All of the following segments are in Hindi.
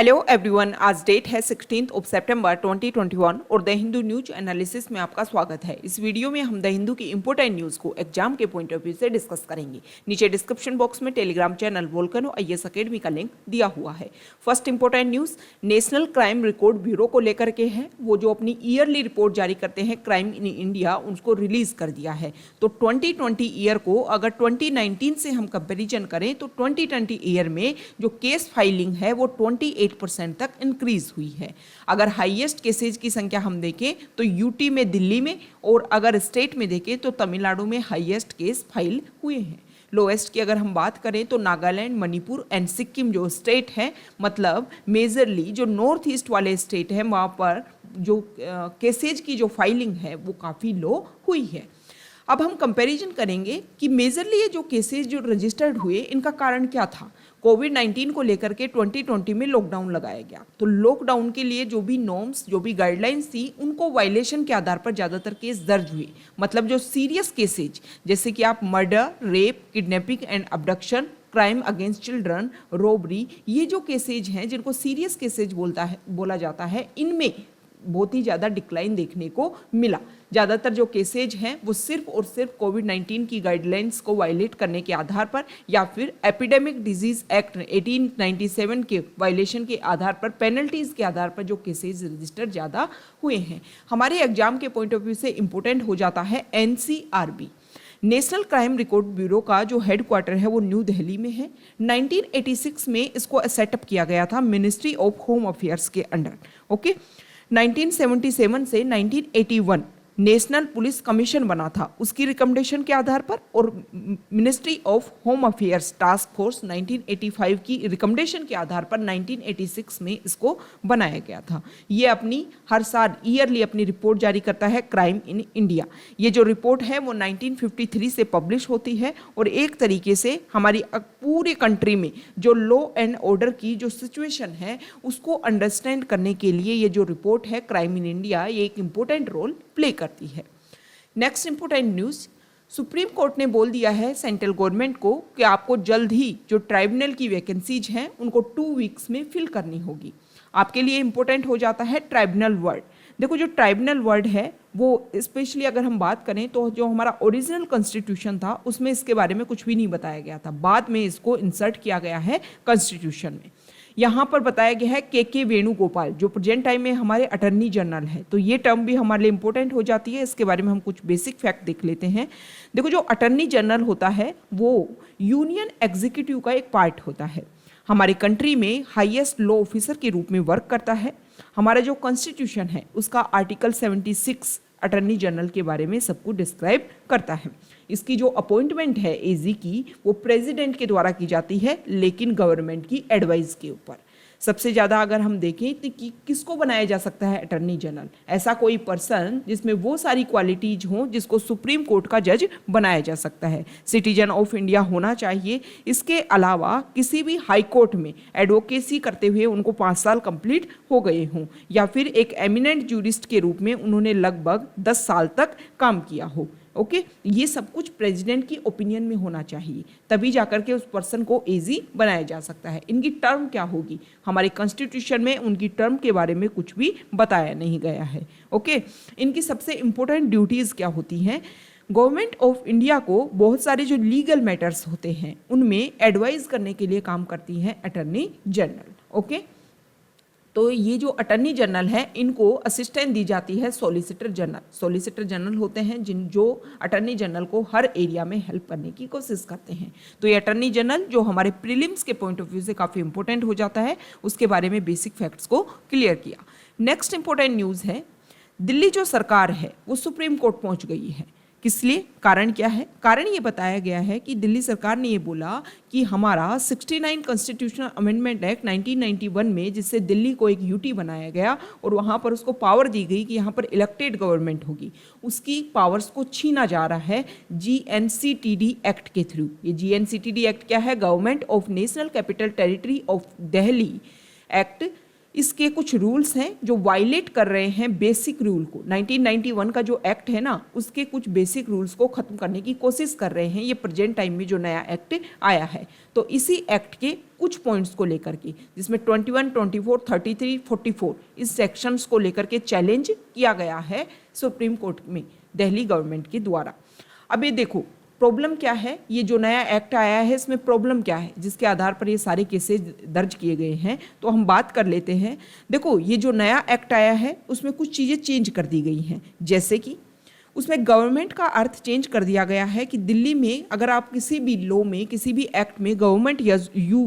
हेलो एवरीवन, आज डेट है 16 सितंबर 2021 और द हिंदू न्यूज एनालिसिस में आपका स्वागत है। इस वीडियो में हम द हिंदू की इंपॉर्टेंट न्यूज़ को एग्जाम के पॉइंट ऑफ व्यू से डिस्कस करेंगे। नीचे डिस्क्रिप्शन बॉक्स में Telegram channel volcano IAS academy का लिंक दिया हुआ है। First important news national crime record bureau को लेकर के है। वो जो अपनी ईयरली रिपोर्ट जारी करते हैं क्राइम इन इंडिया, उसको रिलीज कर दिया है। तो 2020 ईयर को अगर 2019 से हम कंपेरिजन करें तो 2020 ईयर में जो केस फाइलिंग है वो 28% तक इंक्रीज हुई है। अगर हाईएस्ट केसेज की संख्या हम देखें तो यूटी में, दिल्ली में, और अगर स्टेट में देखें तो तमिलनाडु में हाईएस्ट केस फाइल हुए हैं। लोएस्ट की अगर हम बात करें तो नागालैंड, मणिपुर एंड सिक्किम जो स्टेट है, मतलब मेजरली जो नॉर्थ ईस्ट वाले स्टेट हैं, वहाँ पर जो केसेज की जो फाइलिंग है वो काफ़ी लो हुई है। अब हम कंपैरिजन करेंगे कि मेजरली ये जो केसेस जो रजिस्टर्ड हुए इनका कारण क्या था। कोविड-19 को लेकर के 2020 में लॉकडाउन लगाया गया, तो लॉकडाउन के लिए जो भी नॉर्म्स, जो भी गाइडलाइंस थी, उनको वायलेशन के आधार पर ज़्यादातर केस दर्ज हुए। मतलब जो सीरियस केसेज जैसे कि आप murder, rape, kidnapping and abduction, crime against children, robbery, ये जो केसेज हैं जिनको सीरियस केसेज बोला जाता है, इनमें बहुत ही ज़्यादा डिक्लाइन देखने को मिला। ज़्यादातर जो केसेज हैं वो सिर्फ और सिर्फ कोविड-19 की गाइडलाइंस को वायलेट करने के आधार पर या फिर एपिडेमिक डिजीज एक्ट 1897 के वायलेशन के आधार पर, पेनल्टीज़ के आधार पर जो केसेज रजिस्टर ज़्यादा हुए हैं। हमारे एग्जाम के पॉइंट ऑफ व्यू से इम्पोर्टेंट हो जाता है NCRB। National crime record bureau का जो हेडक्वार्टर है वो न्यू दिल्ली में है। 1986 में इसको सेटअप किया गया था मिनिस्ट्री ऑफ होम अफेयर्स के अंडर। ओके, 1977 से 1981 नेशनल पुलिस कमीशन बना था उसकी रिकमेंडेशन के आधार पर, और ministry of home affairs task force 1985 की रिकमेंडेशन के आधार पर 1986 में इसको बनाया गया था। ये अपनी हर साल ईयरली अपनी रिपोर्ट जारी करता है क्राइम इन इंडिया। ये जो रिपोर्ट है वो 1953 से पब्लिश होती है और एक तरीके से हमारी पूरे कंट्री में जो लॉ एंड ऑर्डर की जो सिचुएशन है उसको अंडरस्टैंड करने के लिए ये जो रिपोर्ट है क्राइम इन इंडिया, ये एक इम्पोर्टेंट रोल प्ले करती है। Next important news, supreme court ने बोल दिया है सेंट्रल गवर्नमेंट को कि आपको जल्द ही जो ट्राइब्यूनल की वैकेंसीज हैं उनको 2 वीक्स में फिल करनी होगी। आपके लिए इंपॉर्टेंट हो जाता है ट्राइब्यूनल वर्ड। देखो, जो ट्राइब्यूनल वर्ड है वो स्पेशली अगर हम बात करें तो जो हमारा ओरिजिनल कॉन्स्टिट्यूशन था उसमें इसके बारे में कुछ भी नहीं बताया गया था। बाद में इसको इंसर्ट किया गया है कॉन्स्टिट्यूशन में। यहाँ पर बताया गया है के वेणुगोपाल, जो प्रेजेंट टाइम में हमारे अटर्नी जनरल है। तो ये टर्म भी हमारे लिए इंपॉर्टेंट हो जाती है। इसके बारे में हम कुछ बेसिक फैक्ट देख लेते हैं। देखो, जो अटर्नी जनरल होता है वो यूनियन एग्जीक्यूटिव का एक पार्ट होता है। हमारे कंट्री में हाईएस्ट लॉ ऑफिसर के रूप में वर्क करता है। हमारा जो कॉन्स्टिट्यूशन है उसका आर्टिकल 76 अटर्नी जनरल के बारे में सबको डिस्क्राइब करता है। इसकी जो अपॉइंटमेंट है एजी की वो प्रेसिडेंट के द्वारा की जाती है, लेकिन गवर्नमेंट की एडवाइस के ऊपर। सबसे ज़्यादा अगर हम देखें तो किसको बनाया जा सकता है अटर्नी जनरल, ऐसा कोई पर्सन जिसमें वो सारी क्वालिटीज हों जिसको सुप्रीम कोर्ट का जज बनाया जा सकता है। सिटीजन ऑफ इंडिया होना चाहिए। इसके अलावा किसी भी हाई कोर्ट में एडवोकेसी करते हुए उनको 5 साल कंप्लीट हो गए हों, या फिर एक एमिनेंट जूरिस्ट के रूप में उन्होंने लगभग 10 साल तक काम किया हो। ओके, ये सब कुछ प्रेसिडेंट की ओपिनियन में होना चाहिए, तभी जाकर के उस पर्सन को एजी बनाया जा सकता है। इनकी टर्म क्या होगी, हमारे कॉन्स्टिट्यूशन में उनकी टर्म के बारे में कुछ भी बताया नहीं गया है। ओके, इनकी सबसे इंपॉर्टेंट ड्यूटीज़ क्या होती हैं। गवर्नमेंट ऑफ इंडिया को बहुत सारे जो लीगल मैटर्स होते हैं उनमें एडवाइज करने के लिए काम करती हैं अटर्नी जनरल। ओके, तो ये जो अटर्नी जनरल है इनको असिस्टेंट दी जाती है सॉलिसिटर जनरल। सॉलिसिटर जनरल होते हैं जो अटर्नी जनरल को हर एरिया में हेल्प करने की कोशिश करते हैं। तो ये अटर्नी जनरल जो हमारे प्रीलिम्स के पॉइंट ऑफ व्यू से काफ़ी इंपॉर्टेंट हो जाता है, उसके बारे में बेसिक फैक्ट्स को क्लियर किया। नेक्स्ट इंपॉर्टेंट न्यूज़ है, दिल्ली जो सरकार है वो सुप्रीम कोर्ट पहुँच गई है। किस लिए, कारण क्या है? कारण ये बताया गया है कि दिल्ली सरकार ने ये बोला कि हमारा 69 कॉन्स्टिट्यूशनल अमेंडमेंट एक्ट 1991 में, जिससे दिल्ली को एक यूटी बनाया गया और वहाँ पर उसको पावर दी गई कि यहाँ पर इलेक्टेड गवर्नमेंट होगी, उसकी पावर्स को छीना जा रहा है GNCTD एक्ट के थ्रू। ये GNCTD एक्ट क्या है? Government of national capital territory of Delhi act इसके कुछ रूल्स हैं जो वायलेट कर रहे हैं बेसिक रूल को। 1991 का जो एक्ट है ना, उसके कुछ बेसिक रूल्स को ख़त्म करने की कोशिश कर रहे हैं ये प्रेजेंट टाइम में जो नया एक्ट आया है। तो इसी एक्ट के कुछ पॉइंट्स को लेकर के, जिसमें 21, 24, 33, 44 इस सेक्शंस को लेकर के चैलेंज किया गया है सुप्रीम कोर्ट में दिल्ली गवर्नमेंट के द्वारा। अब ये देखो प्रॉब्लम क्या है, ये जो नया एक्ट आया है इसमें प्रॉब्लम क्या है जिसके आधार पर ये सारे केसेस दर्ज किए गए हैं, तो हम बात कर लेते हैं। देखो ये जो नया एक्ट आया है उसमें कुछ चीज़ें चेंज कर दी गई हैं, जैसे कि उसमें गवर्नमेंट का अर्थ चेंज कर दिया गया है कि दिल्ली में अगर आप किसी भी लॉ में किसी भी एक्ट में गवर्नमेंट या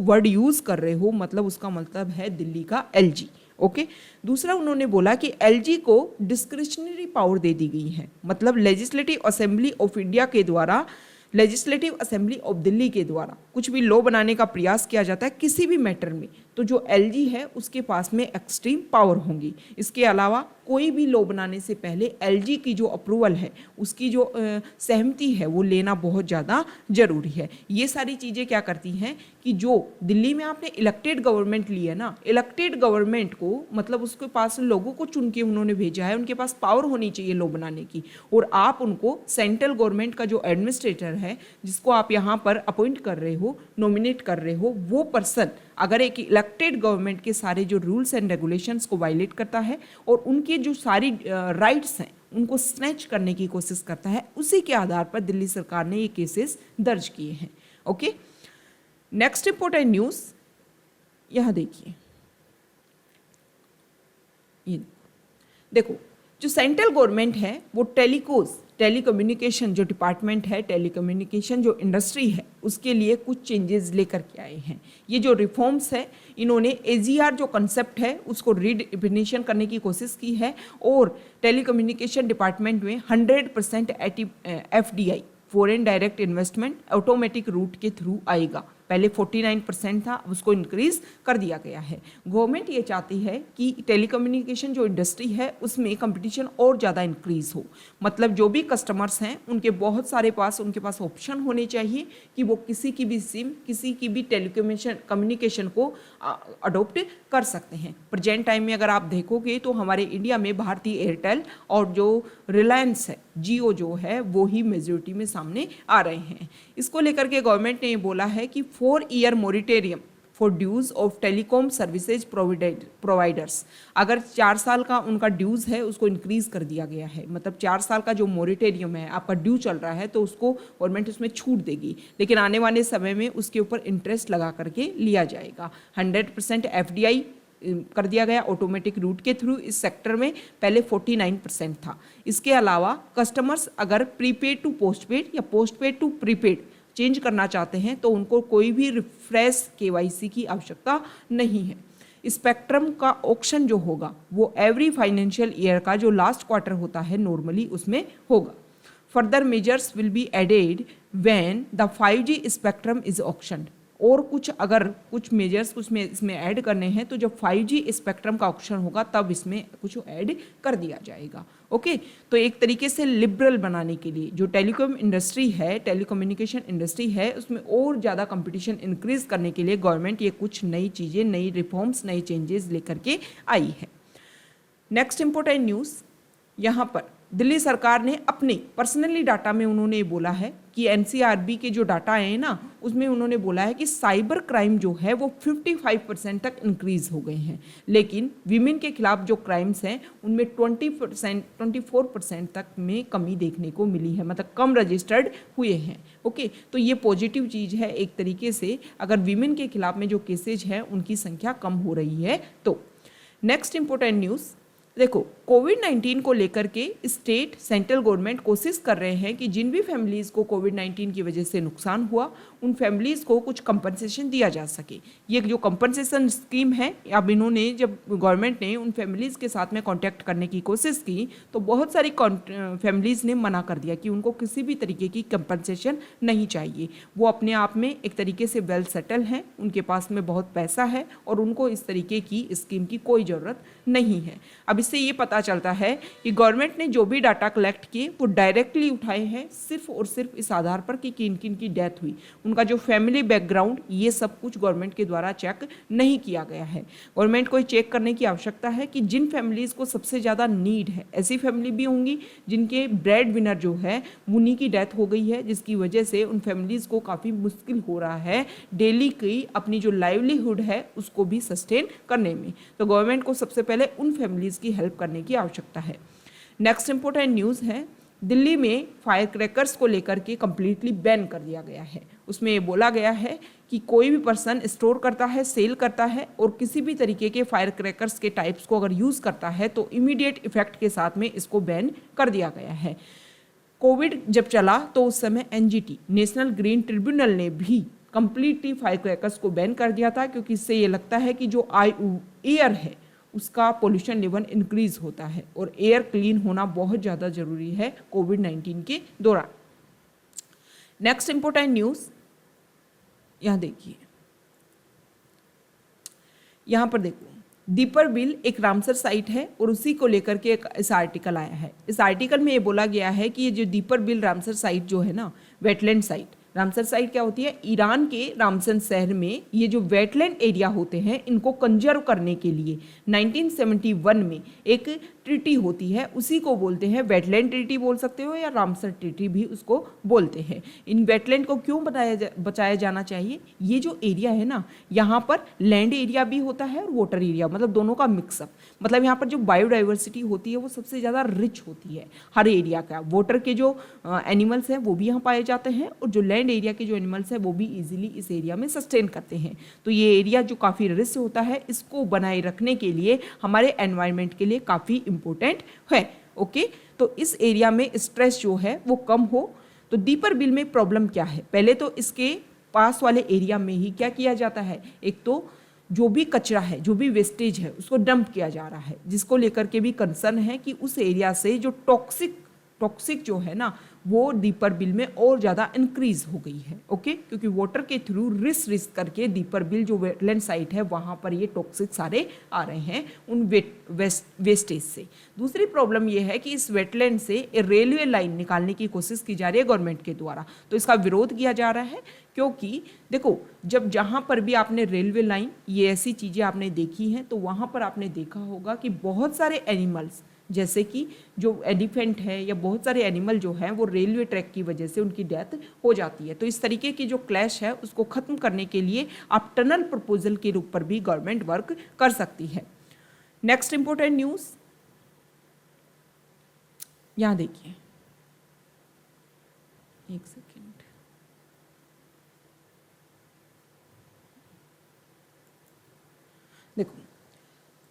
वर्ड यूज़ कर रहे हो, मतलब उसका मतलब है दिल्ली का एलजी। ओके दूसरा उन्होंने बोला कि एलजी को डिस्क्रिशनरी पावर दे दी गई है, मतलब लेजिस्लेटिव असेंबली ऑफ इंडिया के द्वारा, लेजिस्लेटिव असेंबली ऑफ दिल्ली के द्वारा कुछ भी लॉ बनाने का प्रयास किया जाता है किसी भी मैटर में, तो जो एलजी है उसके पास में एक्सट्रीम पावर होंगी। इसके अलावा कोई भी लॉ बनाने से पहले एलजी की जो अप्रूवल है, उसकी जो सहमति है वो लेना बहुत ज़्यादा ज़रूरी है। ये सारी चीज़ें क्या करती हैं कि जो दिल्ली में आपने इलेक्टेड गवर्नमेंट ली है ना, इलेक्टेड गवर्नमेंट को मतलब उसके पास लोगों को चुन के उन्होंने भेजा है, उनके पास पावर होनी चाहिए लॉ बनाने की, और आप उनको सेंट्रल गवर्नमेंट का जो एडमिनिस्ट्रेटर है जिसको आप यहाँ पर अपॉइंट कर रहे हो, नॉमिनेट कर रहे हो, वो पर्सन अगर एक इलेक्टेड गवर्नमेंट के सारे जो रूल्स एंड रेगुलेशंस को वायलेट करता है और उनके जो सारी राइट्स हैं उनको स्नैच करने की कोशिश करता है, उसी के आधार पर दिल्ली सरकार ने ये केसेस दर्ज किए हैं। ओके नेक्स्ट इंपॉर्टेंट न्यूज़ यहाँ देखिए, ये देखो जो सेंट्रल गवर्नमेंट है वो टेलीकम्युनिकेशन जो डिपार्टमेंट है, टेलीकम्युनिकेशन जो इंडस्ट्री है, उसके लिए कुछ चेंजेस लेकर के आए हैं। ये जो रिफॉर्म्स है इन्होंने एजीआर जो कंसेप्ट है उसको रीडिफिनेशन करने की कोशिश की है और टेलीकम्युनिकेशन डिपार्टमेंट में 100% FDI foreign direct investment automatic route के थ्रू आएगा। पहले 49% था, उसको इंक्रीज कर दिया गया है। गवर्नमेंट ये चाहती है कि टेलीकम्युनिकेशन जो इंडस्ट्री है उसमें कंपटीशन और ज़्यादा इंक्रीज हो, मतलब जो भी कस्टमर्स हैं उनके बहुत सारे उनके पास ऑप्शन होने चाहिए कि वो किसी की भी सिम, किसी की भी कम्युनिकेशन को अडोप्ट कर सकते हैं। प्रेजेंट टाइम में अगर आप देखोगे तो हमारे इंडिया में भारतीय एयरटेल और जो रिलायंस है, जियो जो है, वो ही मेजोरिटी में सामने आ रहे हैं। इसको लेकर के गवर्नमेंट ने ये बोला है कि 4-year moratorium for dues of telecom services providers, अगर 4 साल का उनका ड्यूज है उसको इंक्रीज कर दिया गया है, मतलब 4 साल का जो मोरिटेरियम है आपका ड्यू चल रहा है तो उसको गवर्नमेंट उसमें छूट देगी, लेकिन आने वाले समय में उसके ऊपर इंटरेस्ट लगा करके लिया जाएगा। 100% एफडीआई कर दिया गया ऑटोमेटिक रूट के थ्रू इस सेक्टर में, पहले 49% था। इसके अलावा कस्टमर्स अगर प्रीपेड टू पोस्टपेड या पोस्टपेड टू प्रीपेड चेंज करना चाहते हैं तो उनको कोई भी रिफ्रेश केवाईसी की आवश्यकता नहीं है। स्पेक्ट्रम का ऑक्शन जो होगा वो एवरी फाइनेंशियल ईयर का जो लास्ट क्वार्टर होता है नॉर्मली उसमें होगा। Further measures will be added when the 5G spectrum is auctioned, और कुछ अगर कुछ मेजर्स इसमें ऐड करने हैं तो जब 5G स्पेक्ट्रम का ऑक्शन होगा तब इसमें कुछ ऐड कर दिया जाएगा। ओके तो एक तरीके से लिबरल बनाने के लिए जो टेलीकॉम इंडस्ट्री है, टेलीकम्युनिकेशन इंडस्ट्री है, उसमें और ज़्यादा कंपटीशन इंक्रीज करने के लिए गवर्नमेंट ये कुछ नई चीज़ें, नई रिफॉर्म्स, नई चेंजेस लेकर के आई है। नेक्स्ट इंपॉर्टेंट न्यूज़, यहाँ पर दिल्ली सरकार ने अपने पर्सनली डाटा में उन्होंने ये बोला है कि एनसीआरबी के जो डाटा है ना उसमें उन्होंने बोला है कि साइबर क्राइम जो है वो 55% तक इंक्रीज हो गए हैं, लेकिन वीमेन के खिलाफ जो क्राइम्स हैं उनमें 24% तक में कमी देखने को मिली है, मतलब कम रजिस्टर्ड हुए हैं। ओके तो ये पॉजिटिव चीज़ है एक तरीके से, अगर वीमेन के खिलाफ में जो केसेज हैं उनकी संख्या कम हो रही है। तो नेक्स्ट इंपॉर्टेंट न्यूज़ देखो, कोविड-19 को लेकर के स्टेट सेंट्रल गवर्नमेंट कोशिश कर रहे हैं कि जिन भी फैमिलीज़ को कोविड-19 की वजह से नुकसान हुआ उन फैमिलीज़ को कुछ कंपनसेशन दिया जा सके। ये जो कंपनसेशन स्कीम है, अब इन्होंने जब गवर्नमेंट ने उन फैमिलीज़ के साथ में कांटेक्ट करने की कोशिश की तो बहुत सारी फैमिलीज़ ने मना कर दिया कि उनको किसी भी तरीके की कंपनसेशन नहीं चाहिए। वो अपने आप में एक तरीके से वेल सेटल हैं, उनके पास में बहुत पैसा है और उनको इस तरीके की स्कीम की कोई ज़रूरत नहीं है। अब इससे ये पता चलता है कि गवर्नमेंट ने जो भी डाटा कलेक्ट किए वो डायरेक्टली उठाए हैं सिर्फ और सिर्फ इस आधार पर कि किन किन की डेथ हुई, उनका जो फैमिली बैकग्राउंड, ये सब कुछ गवर्नमेंट के द्वारा चेक नहीं किया गया है। गवर्नमेंट को चेक करने की आवश्यकता है कि जिन फैमिलीज़ को सबसे ज़्यादा नीड है, ऐसी फैमिली भी होंगी जिनके ब्रेड विनर जो है उन्हीं की डेथ हो गई है, जिसकी वजह से उन फैमिलीज़ को काफ़ी मुश्किल हो रहा है डेली की अपनी जो लाइवलीहुड है उसको भी सस्टेन करने में। तो गवर्नमेंट को सबसे पहले उन फैमिलीज़ की हेल्प करने की आवश्यकता है। नेक्स्ट इंपॉर्टेंट न्यूज़ है, दिल्ली में फायर क्रैकर्स को लेकर के कंप्लीटली बैन कर दिया गया है। उसमें ये बोला गया है कि कोई भी पर्सन स्टोर करता है, सेल करता है और किसी भी तरीके के फायर क्रैकर्स के टाइप्स को अगर यूज़ करता है तो इमीडिएट इफेक्ट के साथ में इसको बैन कर दिया गया है। कोविड जब चला तो उस समय एनजीटी, नेशनल ग्रीन ट्रिब्यूनल ने भी कंप्लीटली फायर क्रैकर्स को बैन कर दिया था, क्योंकि इससे ये लगता है कि जो एयर है उसका पोल्यूशन लेवल इंक्रीज होता है और एयर क्लीन होना बहुत ज़्यादा ज़रूरी है कोविड-19 के दौरान। नेक्स्ट इंपॉर्टेंट न्यूज़ यहाँ देखिए, यहाँ पर देखो, दीपर बिल एक रामसर साइट है और उसी को लेकर के एक इस आर्टिकल आया है। इस आर्टिकल में ये बोला गया है कि ये जो दीपर बिल रामसर साइट जो है ना, वेटलैंड साइट, रामसर साइट क्या होती है, ईरान के रामसन शहर में ये जो वेटलैंड एरिया होते हैं इनको कंजर्व करने के लिए 1971 में एक ट्रीटी होती है, उसी को बोलते हैं वेटलैंड ट्रीटी बोल सकते हो या रामसर ट्रीटी भी उसको बोलते हैं। इन वेटलैंड को क्यों बचाया जाना चाहिए, ये जो एरिया है ना, यहाँ पर लैंड एरिया भी होता है और वाटर एरिया, मतलब दोनों का मिक्सअप, मतलब यहाँ पर जो बायोडाइवर्सिटी होती है वो सबसे ज़्यादा रिच होती है हर एरिया का। वाटर के जो एनिमल्स हैं वो भी यहाँ पाए जाते हैं और जो लैंड एरिया के जो एनिमल्स हैं वो भी इजीली इस एरिया में सस्टेन करते हैं। तो ये एरिया जो काफ़ी रिच होता है, इसको बनाए रखने के लिए हमारे एनवायरनमेंट के लिए काफ़ी इम्पोर्टेंट है। ओके, तो इस एरिया में स्ट्रेस जो है वो कम हो। तो दीपर बिल में प्रॉब्लम क्या है, पहले तो इसके पास वाले एरिया में ही क्या किया जाता है, एक तो जो भी कचरा है, जो भी वेस्टेज है उसको डंप किया जा रहा है, जिसको लेकर के भी कंसर्न है कि उस एरिया से जो टॉक्सिक जो है ना वो दीपर बिल में और ज़्यादा इंक्रीज हो गई है। ओके, क्योंकि वाटर के थ्रू रिस करके दीपर बिल जो वेटलैंड साइट है वहाँ पर ये टॉक्सिक सारे आ रहे हैं उन वेस्टेज से। दूसरी प्रॉब्लम ये है कि इस वेटलैंड से रेलवे लाइन निकालने की कोशिश की जा रही है गवर्नमेंट के द्वारा, तो इसका विरोध किया जा रहा है। क्योंकि देखो, जब जहाँ पर भी आपने रेलवे लाइन, ये ऐसी चीज़ें आपने देखी हैं, तो वहाँ पर आपने देखा होगा कि बहुत सारे एनिमल्स, जैसे कि जो एलिफेंट है या बहुत सारे एनिमल जो हैं वो रेलवे ट्रैक की वजह से उनकी डेथ हो जाती है। तो इस तरीके की जो क्लैश है उसको ख़त्म करने के लिए आप टनल प्रपोजल के रूप पर भी गवर्नमेंट वर्क कर सकती है। नेक्स्ट इंपॉर्टेंट न्यूज़ यहाँ देखिए, एक सेकेंड,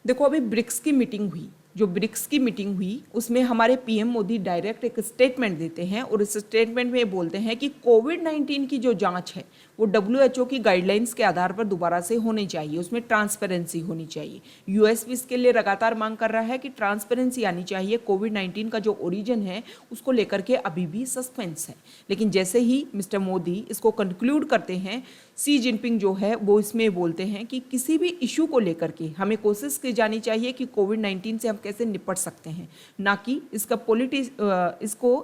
देखो अभी ब्रिक्स की मीटिंग हुई, जो ब्रिक्स की मीटिंग हुई उसमें हमारे पीएम मोदी डायरेक्ट एक स्टेटमेंट देते हैं और इस स्टेटमेंट में बोलते हैं कि कोविड-19 की जो जांच है वो WHO की गाइडलाइंस के आधार पर दोबारा से होनी चाहिए, उसमें ट्रांसपेरेंसी होनी चाहिए। यूएस भी इसके लिए लगातार मांग कर रहा है कि ट्रांसपेरेंसी आनी चाहिए। कोविड-19 का जो ओरिजिन है उसको लेकर के अभी भी सस्पेंस है, लेकिन जैसे ही मिस्टर मोदी इसको कंक्लूड करते हैं, सी जिनपिंग जो है वो इसमें बोलते हैं कि किसी भी इशू को लेकर के हमें कोशिश की जानी चाहिए कि कोविड-19 से हम कैसे निपट सकते हैं, ना कि इसका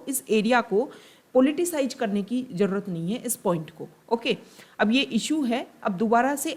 इस एरिया को पॉलिटिसाइज करने की ज़रूरत नहीं है, इस पॉइंट को। ओके, अब ये इशू है, अब दोबारा से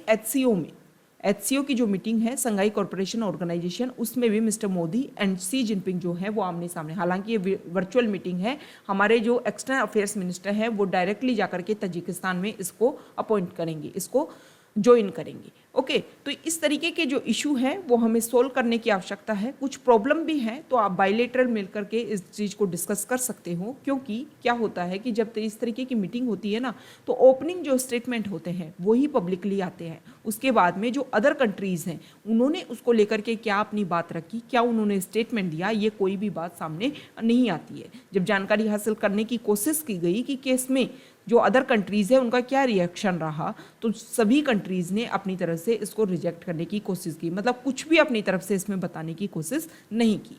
HCO की जो मीटिंग है, संघाई कॉरपोरेशन ऑर्गेनाइजेशन, उसमें भी mister Modi and C Jinping जो है वो आमने सामने, हालांकि ये वर्चुअल मीटिंग है, हमारे जो एक्सटर्नल अफेयर्स मिनिस्टर हैं वो डायरेक्टली जाकर के तजिकिस्तान में इसको अपॉइंट करेंगे, इसको ज्वाइन करेंगे। ओके, तो इस तरीके के जो इशू है वो हमें सोल्व करने की आवश्यकता है। कुछ प्रॉब्लम भी हैं तो आप बायलेटरल मिल करके इस चीज़ को डिस्कस कर सकते हो, क्योंकि क्या होता है कि जब इस तरीके की मीटिंग होती है ना तो ओपनिंग जो स्टेटमेंट होते हैं वही पब्लिकली आते हैं, उसके बाद में जो अदर कंट्रीज़ हैं उन्होंने उसको लेकर के क्या अपनी बात रखी, क्या उन्होंने स्टेटमेंट दिया, ये कोई भी बात सामने नहीं आती है। जब जानकारी हासिल करने की कोशिश की गई कि केस में जो अदर कंट्रीज़ है उनका क्या रिएक्शन रहा, तो सभी कंट्रीज़ ने अपनी तरफ से इसको रिजेक्ट करने की कोशिश की, मतलब कुछ भी अपनी तरफ से इसमें बताने की कोशिश नहीं की।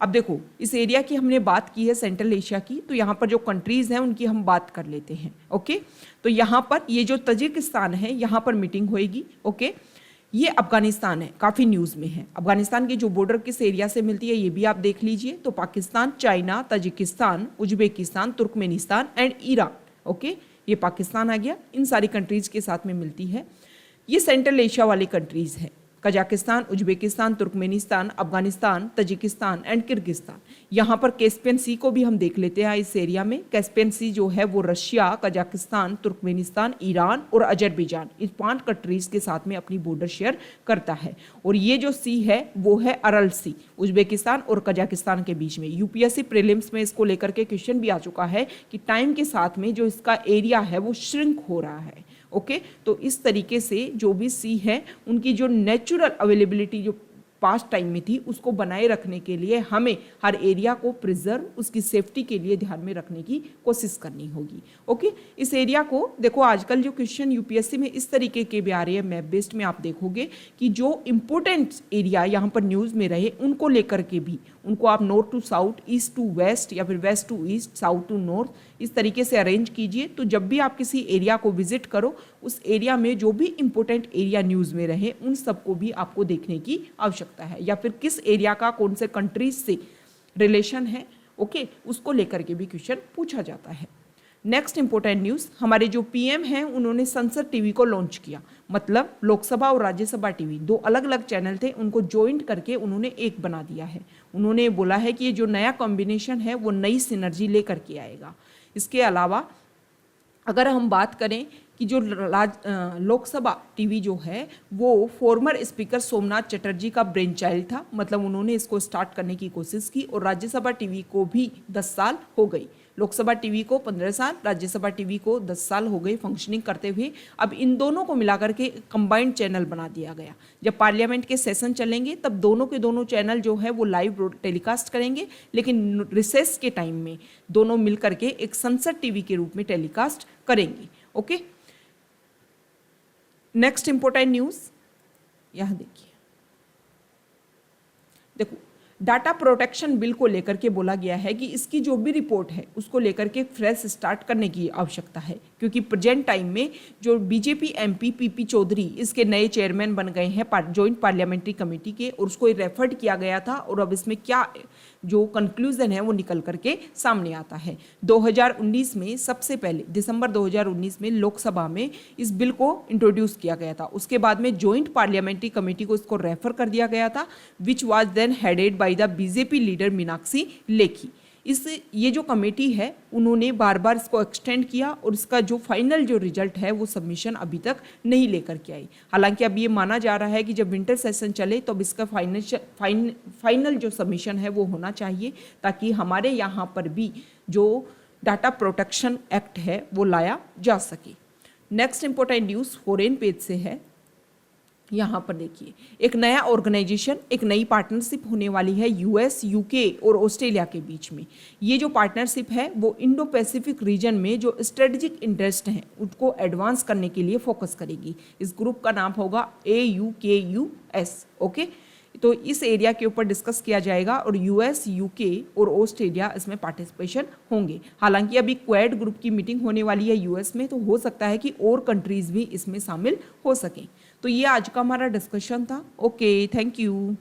अब देखो, इस एरिया की हमने बात की है, सेंट्रल एशिया की, तो यहाँ पर जो कंट्रीज़ हैं उनकी हम बात कर लेते हैं। ओके, तो यहाँ पर ये जो तजिकिस्तान है यहाँ पर मीटिंग होएगी। ओके, ये अफगानिस्तान है, काफ़ी न्यूज़ में है। अफगानिस्तान की जो बॉर्डर किस एरिया से मिलती है ये भी आप देख लीजिए। तो Pakistan, China, Tajikistan, Uzbekistan, Turkmenistan and Iran. Okay, ये पाकिस्तान आ गया, इन सारी कंट्रीज़ के साथ में मिलती है। ये सेंट्रल एशिया वाली कंट्रीज़ हैं, Kazakhstan, Uzbekistan, Turkmenistan, Afghanistan, Tajikistan and Kyrgyzstan. यहाँ पर कैस्पियन सी को भी हम देख लेते हैं इस एरिया में। कैस्पियन सी जो है वो रशिया, कजाकिस्तान, तुर्कमेनिस्तान, ईरान और अजरबैजान, इस 5 कंट्रीज के साथ में अपनी बॉर्डर शेयर करता है। और ये जो सी है वो है अरल सी, उज्बेकिस्तान और कजाकिस्तान के बीच में। यूपीएससी प्रीलिम्स में इसको लेकर के क्वेश्चन भी आ चुका है कि टाइम के साथ में जो इसका एरिया है वो श्रिंक हो रहा है। ओके, तो इस तरीके से जो भी सी है उनकी जो नेचुरल अवेलेबिलिटी जो पास्ट टाइम में थी उसको बनाए रखने के लिए हमें हर एरिया को प्रिजर्व, उसकी सेफ्टी के लिए ध्यान में रखने की कोशिश करनी होगी। ओके, इस एरिया को देखो, आजकल जो क्वेश्चन यूपीएससी में इस तरीके के भी आ रहे हैं मैप बेस्ड में, आप देखोगे कि जो इंपॉर्टेंट एरिया यहाँ पर न्यूज़ में रहे उनको लेकर के भी उनको आप north to south, east to west या फिर west to east, south to north, इस तरीके से अरेंज कीजिए। तो जब भी आप किसी एरिया को विजिट करो उस एरिया में जो भी इंपॉर्टेंट एरिया न्यूज़ में रहे उन सबको भी आपको देखने की आवश्यकता है, या फिर किस एरिया का कौन से कंट्रीज से रिलेशन है। ओके, उसको लेकर के भी क्वेश्चन पूछा जाता है। नेक्स्ट इंपॉर्टेंट न्यूज़, हमारे जो पीएम हैं उन्होंने संसद टीवी को लॉन्च किया। मतलब लोकसभा और राज्यसभा टीवी 2 अलग अलग चैनल थे, उनको ज्वाइंट करके उन्होंने एक बना दिया है। उन्होंने बोला है कि ये जो नया कॉम्बिनेशन है वो नई सिनर्जी लेकर के आएगा। इसके अलावा अगर हम बात करें कि जो लोकसभा टीवी जो है वो फॉर्मर स्पीकर सोमनाथ चटर्जी का ब्रेन चाइल्ड था। मतलब उन्होंने इसको स्टार्ट करने की कोशिश की। और राज्यसभा टीवी को भी 10 साल हो गई, लोकसभा टीवी को 15 साल, राज्यसभा टीवी को 10 साल हो गए फंक्शनिंग करते हुए। अब इन दोनों को मिलाकर के कंबाइंड चैनल बना दिया गया। जब पार्लियामेंट के सेशन चलेंगे तब दोनों के दोनों चैनल जो है वो लाइव टेलीकास्ट करेंगे, लेकिन रिसेस के टाइम में दोनों मिलकर के एक संसद टीवी के रूप में टेलीकास्ट करेंगे। ओके, नेक्स्ट इंपॉर्टेंट न्यूज़ यहाँ देखिए, देखो डाटा प्रोटेक्शन बिल को लेकर के बोला गया है कि इसकी जो भी रिपोर्ट है उसको लेकर के फ्रेश स्टार्ट करने की आवश्यकता है, क्योंकि प्रेजेंट टाइम में जो बीजेपी एमपी पीपी चौधरी इसके नए चेयरमैन बन गए हैं जॉइंट पार्लियामेंट्री कमेटी के, और उसको रेफर्ड किया गया था। और अब इसमें क्या जो कंक्लूजन है वो निकल करके सामने आता है। 2019 में सबसे पहले दिसंबर 2019 में लोकसभा में इस बिल को इंट्रोड्यूस किया गया था। उसके बाद में जॉइंट पार्लियामेंट्री कमेटी को इसको रेफर कर दिया गया था, which was then headed by the BJP leader Meenakshi Lekhi. ये जो कमेटी है उन्होंने बार बार इसको एक्सटेंड किया और इसका जो फाइनल जो रिजल्ट है वो सबमिशन अभी तक नहीं लेकर के आई। हालांकि अब ये माना जा रहा है कि जब विंटर सेशन चले तो अब इसका फाइनल जो सबमिशन है वो होना चाहिए, ताकि हमारे यहाँ पर भी जो डाटा प्रोटेक्शन एक्ट है वो लाया जा सके। Next important news foreign page से है। यहाँ पर देखिए, एक नया ऑर्गेनाइजेशन, एक नई पार्टनरशिप होने वाली है यूएस, यूके और ऑस्ट्रेलिया के बीच में। ये जो पार्टनरशिप है वो इंडो पैसिफिक रीजन में जो स्ट्रेटेजिक इंटरेस्ट हैं उसको एडवांस करने के लिए फोकस करेगी। इस ग्रुप का नाम होगा AUKUS। ओके, तो इस एरिया के ऊपर डिस्कस किया जाएगा और यूएस, यूके और ऑस्ट्रेलिया इसमें पार्टिसिपेशन होंगे। हालांकि अभी क्वाड ग्रुप की मीटिंग होने वाली है यूएस में, तो हो सकता है कि और कंट्रीज भी इसमें शामिल हो सकें। तो ये आज का हमारा डिस्कशन था। Okay, thank you.